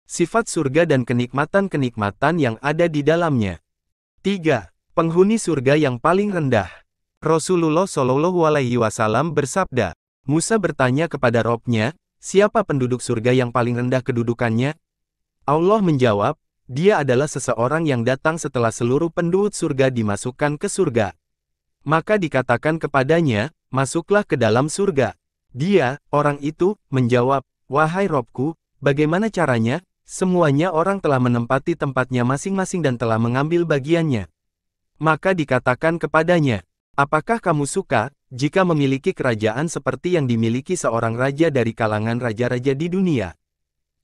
Sifat surga dan kenikmatan-kenikmatan yang ada di dalamnya. 3. Penghuni surga yang paling rendah. Rasulullah Shallallahu Alaihi Wasallam bersabda, Musa bertanya kepada Robnya, siapa penduduk surga yang paling rendah kedudukannya? Allah menjawab, dia adalah seseorang yang datang setelah seluruh penduduk surga dimasukkan ke surga. Maka dikatakan kepadanya, masuklah ke dalam surga. Dia, orang itu, menjawab, wahai Robku, bagaimana caranya? Semuanya orang telah menempati tempatnya masing-masing dan telah mengambil bagiannya. Maka dikatakan kepadanya, apakah kamu suka, jika memiliki kerajaan seperti yang dimiliki seorang raja dari kalangan raja-raja di dunia?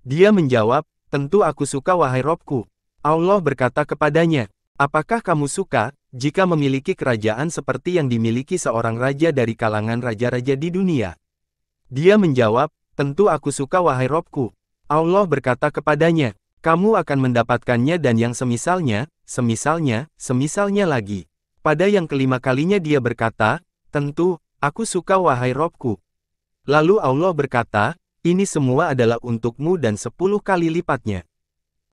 Dia menjawab, tentu aku suka wahai Robku. Allah berkata kepadanya, apakah kamu suka, jika memiliki kerajaan seperti yang dimiliki seorang raja dari kalangan raja-raja di dunia? Dia menjawab, tentu aku suka wahai Robku. Allah berkata kepadanya, kamu akan mendapatkannya dan yang semisalnya, semisalnya lagi. Pada yang kelima kalinya dia berkata, tentu, aku suka wahai Robku. Lalu Allah berkata, ini semua adalah untukmu dan 10 kali lipatnya.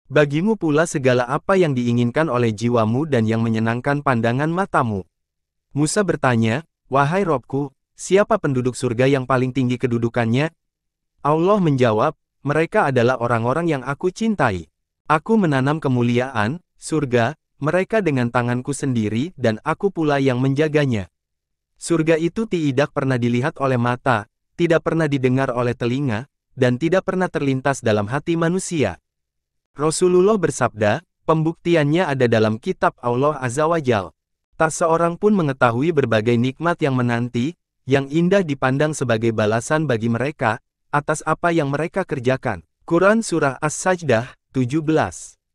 Bagimu pula segala apa yang diinginkan oleh jiwamu dan yang menyenangkan pandangan matamu. Musa bertanya, wahai Robku, siapa penduduk surga yang paling tinggi kedudukannya? Allah menjawab, mereka adalah orang-orang yang aku cintai. Aku menanam kemuliaan, surga, mereka dengan tanganku sendiri dan aku pula yang menjaganya. Surga itu tidak pernah dilihat oleh mata, tidak pernah didengar oleh telinga, dan tidak pernah terlintas dalam hati manusia. Rasulullah bersabda, pembuktiannya ada dalam kitab Allah Azza wa Jalla. Tak seorang pun mengetahui berbagai nikmat yang menanti, yang indah dipandang sebagai balasan bagi mereka, atas apa yang mereka kerjakan. Quran Surah As-Sajdah, 17.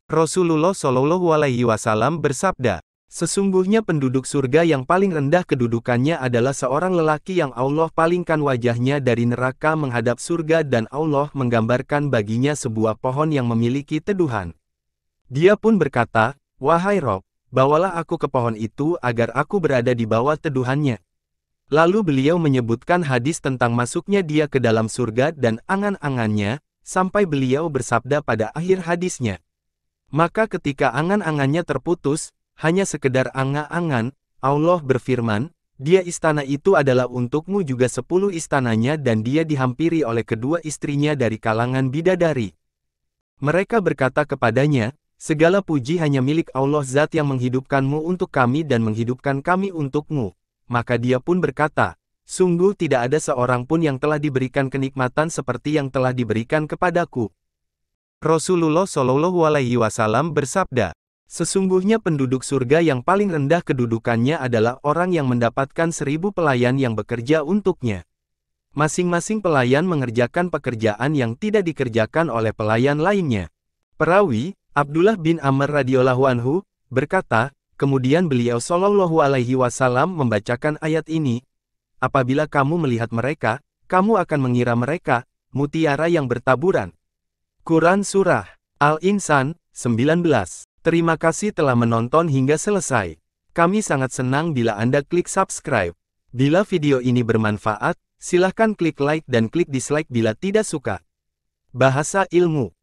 Rasulullah Shallallahu Alaihi Wasallam bersabda, sesungguhnya penduduk surga yang paling rendah kedudukannya adalah seorang lelaki yang Allah palingkan wajahnya dari neraka menghadap surga dan Allah menggambarkan baginya sebuah pohon yang memiliki teduhan. Dia pun berkata, wahai Rob, bawalah aku ke pohon itu agar aku berada di bawah teduhannya. Lalu beliau menyebutkan hadis tentang masuknya dia ke dalam surga dan angan-angannya, sampai beliau bersabda pada akhir hadisnya. Maka ketika angan-angannya terputus, hanya sekedar angan-angan, Allah berfirman, dia istana itu adalah untukmu juga 10 istananya dan dia dihampiri oleh kedua istrinya dari kalangan bidadari. Mereka berkata kepadanya, segala puji hanya milik Allah Zat yang menghidupkanmu untuk kami dan menghidupkan kami untukmu. Maka dia pun berkata, sungguh tidak ada seorang pun yang telah diberikan kenikmatan seperti yang telah diberikan kepadaku. Rasulullah Shallallahu Alaihi Wasallam bersabda, sesungguhnya penduduk surga yang paling rendah kedudukannya adalah orang yang mendapatkan 1000 pelayan yang bekerja untuknya. Masing-masing pelayan mengerjakan pekerjaan yang tidak dikerjakan oleh pelayan lainnya. Perawi, Abdullah bin Amr radhiyallahu anhu, berkata, kemudian beliau Shallallahu Alaihi Wasallam membacakan ayat ini, apabila kamu melihat mereka, kamu akan mengira mereka mutiara yang bertaburan. Quran Surah Al-Insan, 19. Terima kasih telah menonton hingga selesai. Kami sangat senang bila Anda klik subscribe. Bila video ini bermanfaat, silahkan klik like dan klik dislike bila tidak suka. Bahasa ilmu.